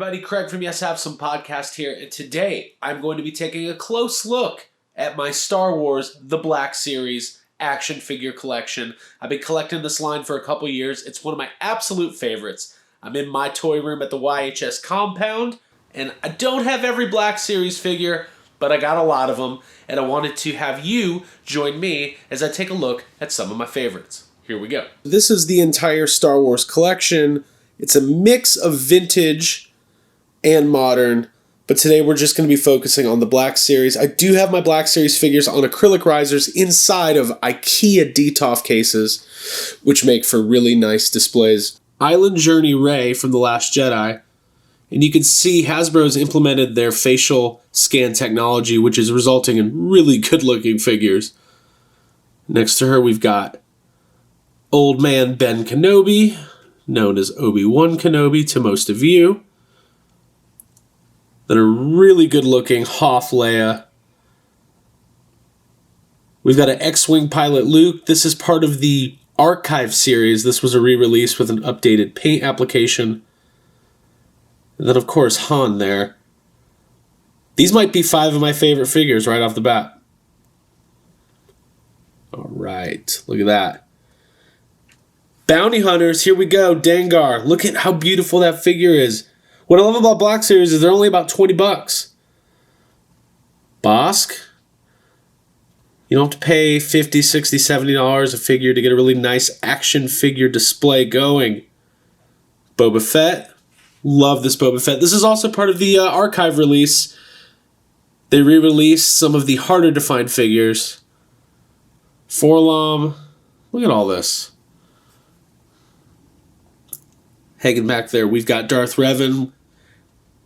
everybody, Craig from Yes Have Some Podcast here, and today I'm going to be taking a close look at my Star Wars The Black Series action figure collection. I've been collecting this line for a couple years. It's one of my absolute favorites. I'm in my toy room at the YHS compound, and I don't have every Black Series figure, but I got a lot of them, and I wanted to have you join me as I take a look at some of my favorites. Here we go. This is the entire Star Wars collection. It's a mix of vintage and modern, but today we're just going to be focusing on the Black Series. I do have my Black Series figures on acrylic risers inside of IKEA Detolf cases, which make for really nice displays. Island Journey Rey from The Last Jedi, and you can see Hasbro's implemented their facial scan technology, which is resulting in really good-looking figures. Next to her, we've got Old Man Ben Kenobi, known as Obi-Wan Kenobi to most of you. Then a really good-looking Hoth Leia. We've got an X-Wing pilot Luke. This is part of the Archive series. This was a re-release with an updated paint application. And then, of course, Han there. These might be 5 of my favorite figures right off the bat. All right, look at that. Bounty Hunters, here we go. Dengar. Look at how beautiful that figure is. What I love about Black Series is they're only about 20 bucks. Bosk. You don't have to pay $50, $60, $70 a figure to get a really nice action figure display going. Boba Fett. Love this Boba Fett. This is also part of the archive release. They re-released some of the harder to find figures. Forlom. Look at all this. Hanging back there, we've got Darth Revan,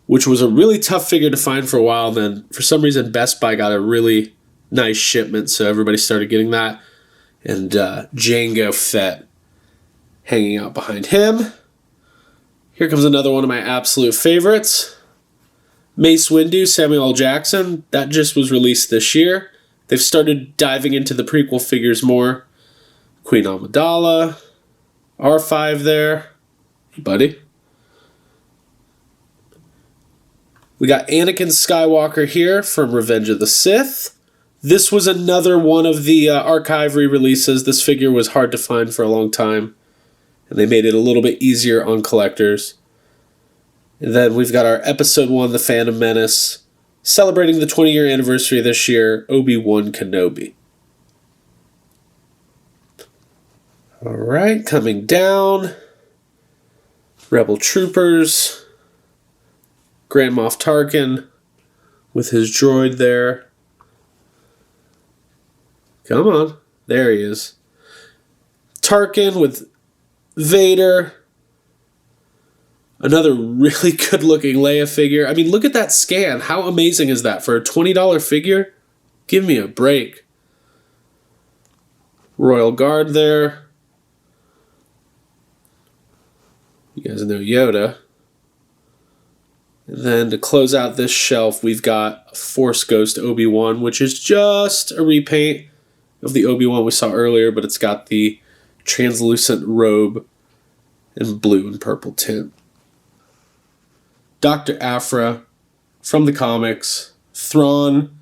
which was a really tough figure to find for a while. Then, for some reason, Best Buy got a really nice shipment, so everybody started getting that. And Jango Fett hanging out behind him. Here comes another one of my absolute favorites. Mace Windu, Samuel L. Jackson. That just was released this year. They've started diving into the prequel figures more. Queen Amidala. R5 there. Hey, buddy. We got Anakin Skywalker here from Revenge of the Sith. This was another one of the archive re-releases. This figure was hard to find for a long time, and they made it a little bit easier on collectors. And then we've got our Episode 1, The Phantom Menace, celebrating the 20-year anniversary this year, Obi-Wan Kenobi. All right, coming down, Rebel Troopers, Grand Moff Tarkin with his droid there. Come on. There he is. Tarkin with Vader. Another really good-looking Leia figure. I mean, look at that scan. How amazing is that? For a $20 figure? Give me a break. Royal Guard there. You guys know Yoda. And then to close out this shelf, we've got Force Ghost Obi-Wan, which is just a repaint of the Obi-Wan we saw earlier, but it's got the translucent robe and blue and purple tint. Dr. Aphra from the comics. Thrawn.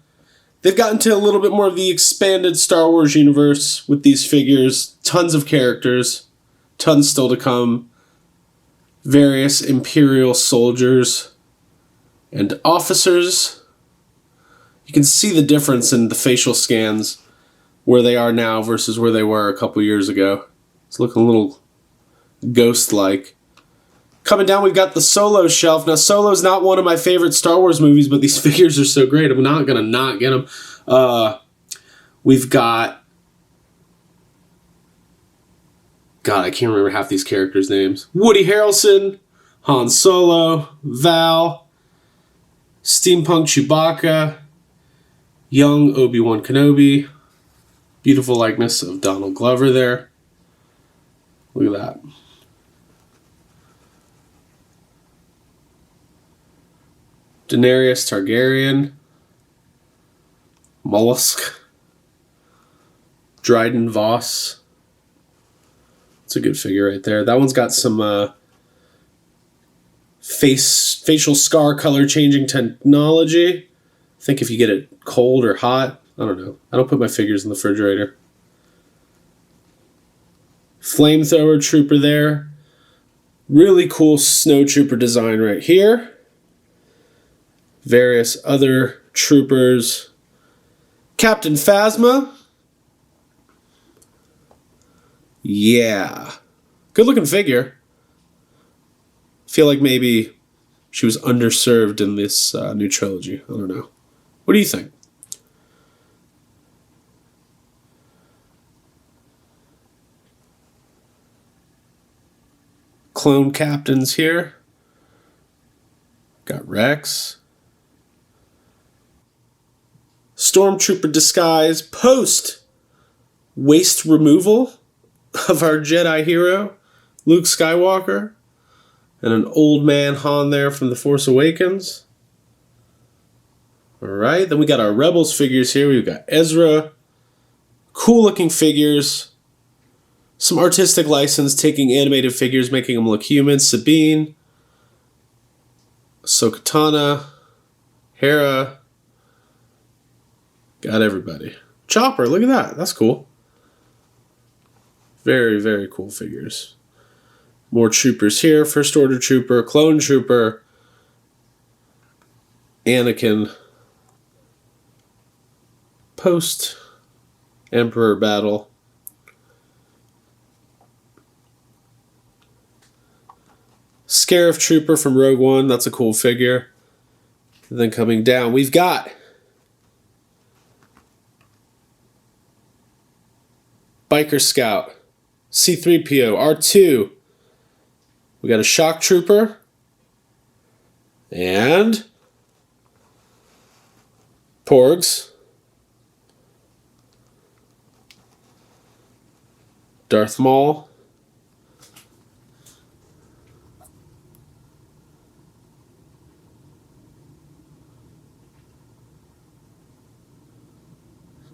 They've gotten to a little bit more of the expanded Star Wars universe with these figures. Tons of characters. Tons still to come. Various Imperial soldiers and officers. You can see the difference in the facial scans where they are now versus where they were a couple years ago. It's looking a little ghost-like. Coming down, we've got the Solo shelf. Now, Solo's not one of my favorite Star Wars movies, but these figures are so great, I'm not going to not get them. We've got... God, I can't remember half these characters' names. Woody Harrelson, Han Solo, Val, Steampunk Chewbacca, young Obi-Wan Kenobi, beautiful likeness of Donald Glover there. Look at that. Daenerys Targaryen, Mollusk, Dryden Voss. It's a good figure right there. That one's got some facial scar color changing technology. I think if you get it cold or hot, I don't know. I don't put my figures in the refrigerator. Flamethrower trooper there. Really cool snow trooper design right here. Various other troopers. Captain Phasma. Yeah. Good looking figure. Feel like maybe she was underserved in this new trilogy. I don't know. What do you think? Clone captains here. Got Rex. Stormtrooper disguise post waste removal of our Jedi hero, Luke Skywalker. And an old man Han there from The Force Awakens. Alright, then we got our Rebels figures here. We've got Ezra. Cool looking figures. Some artistic license, taking animated figures, making them look human. Sabine. Ahsoka Tano. Hera. Got everybody. Chopper, look at that. That's cool. Very, very cool figures. More troopers here. First Order Trooper, Clone Trooper, Anakin, post-Emperor battle. Scarif Trooper from Rogue One, that's a cool figure. And then coming down, we've got Biker Scout, C-3PO, R2. We got a Shock Trooper. And Porgs. Darth Maul.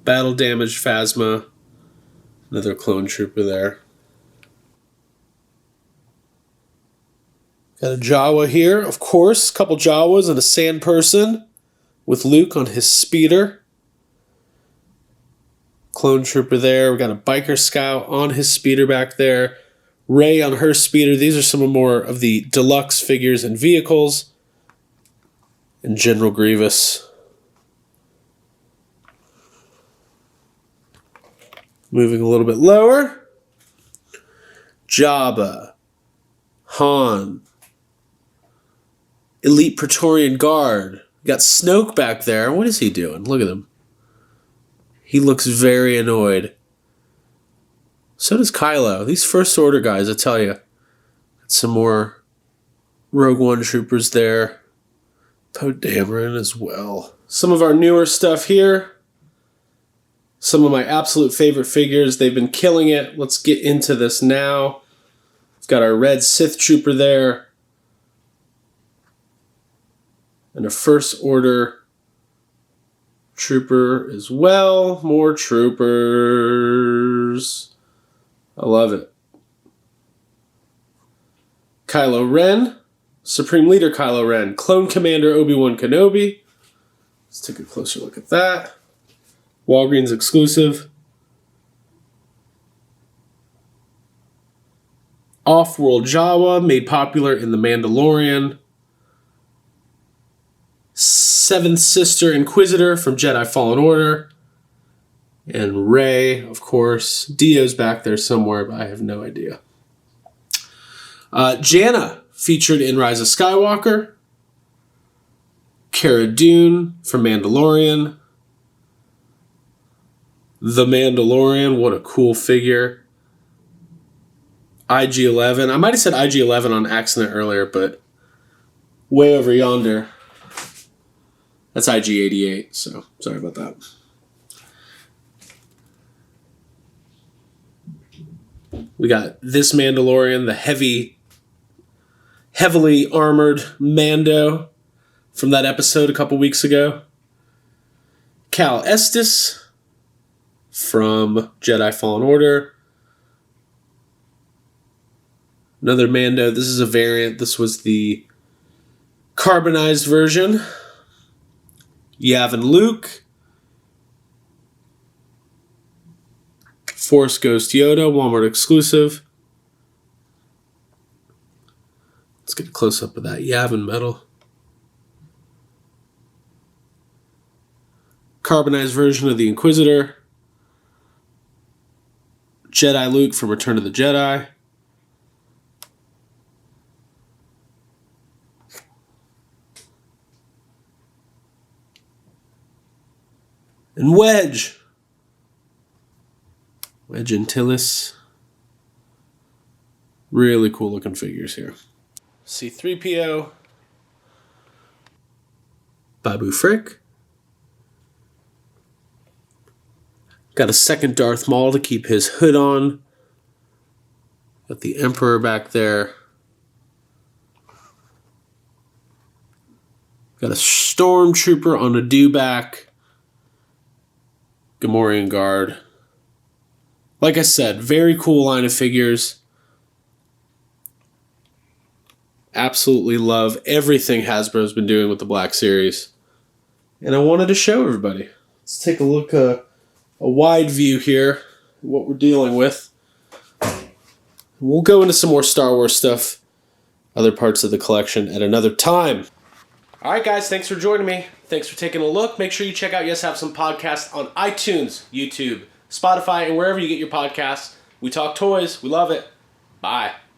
Battle damaged Phasma. Another clone trooper there. Got a Jawa here, of course. A couple Jawas and a sand person with Luke on his speeder. Clone trooper there. We got a Biker Scout on his speeder back there. Rey on her speeder. These are some more of the deluxe figures and vehicles. And General Grievous. Moving a little bit lower. Jabba. Han. Elite Praetorian Guard. We got Snoke back there. What is he doing? Look at him. He looks very annoyed. So does Kylo. These First Order guys, I tell you. Got some more Rogue One troopers there. Poe Dameron as well. Some of our newer stuff here. Some of my absolute favorite figures. They've been killing it. Let's get into this now. We've got our red Sith trooper there. And a First Order trooper as well. More troopers. I love it. Kylo Ren. Supreme Leader Kylo Ren. Clone Commander Obi-Wan Kenobi. Let's take a closer look at that. Walgreens exclusive. Off-World Jawa, made popular in The Mandalorian. Seventh Sister Inquisitor from Jedi Fallen Order. And Rey, of course. Dio's back there somewhere, but I have no idea. Janna, featured in Rise of Skywalker. Cara Dune from Mandalorian. The Mandalorian, what a cool figure. IG-11. I might have said IG-11 on accident earlier, but way over yonder. That's IG-88, so sorry about that. We got this Mandalorian, the heavily armored Mando from that episode a couple weeks ago. Cal Estes from Jedi Fallen Order. Another Mando. This is a variant. This was the carbonized version, Yavin Luke, Force Ghost Yoda, Walmart exclusive. Let's get a close-up of that Yavin medal. Carbonized version of the Inquisitor, Jedi Luke from Return of the Jedi, and Wedge Antilles. Really cool looking figures here. C-3PO, Babu Frick. Got a second Darth Maul to keep his hood on. Got the Emperor back there. Got a Stormtrooper on a dewback. Gamorrean Guard. Like I said, very cool line of figures. Absolutely love everything Hasbro's been doing with the Black Series. And I wanted to show everybody. Let's take a look, a wide view here, what we're dealing with. We'll go into some more Star Wars stuff, other parts of the collection at another time. All right, guys, thanks for joining me. Thanks for taking a look. Make sure you check out Yes Have Some Podcasts on iTunes, YouTube, Spotify, and wherever you get your podcasts. We talk toys. We love it. Bye.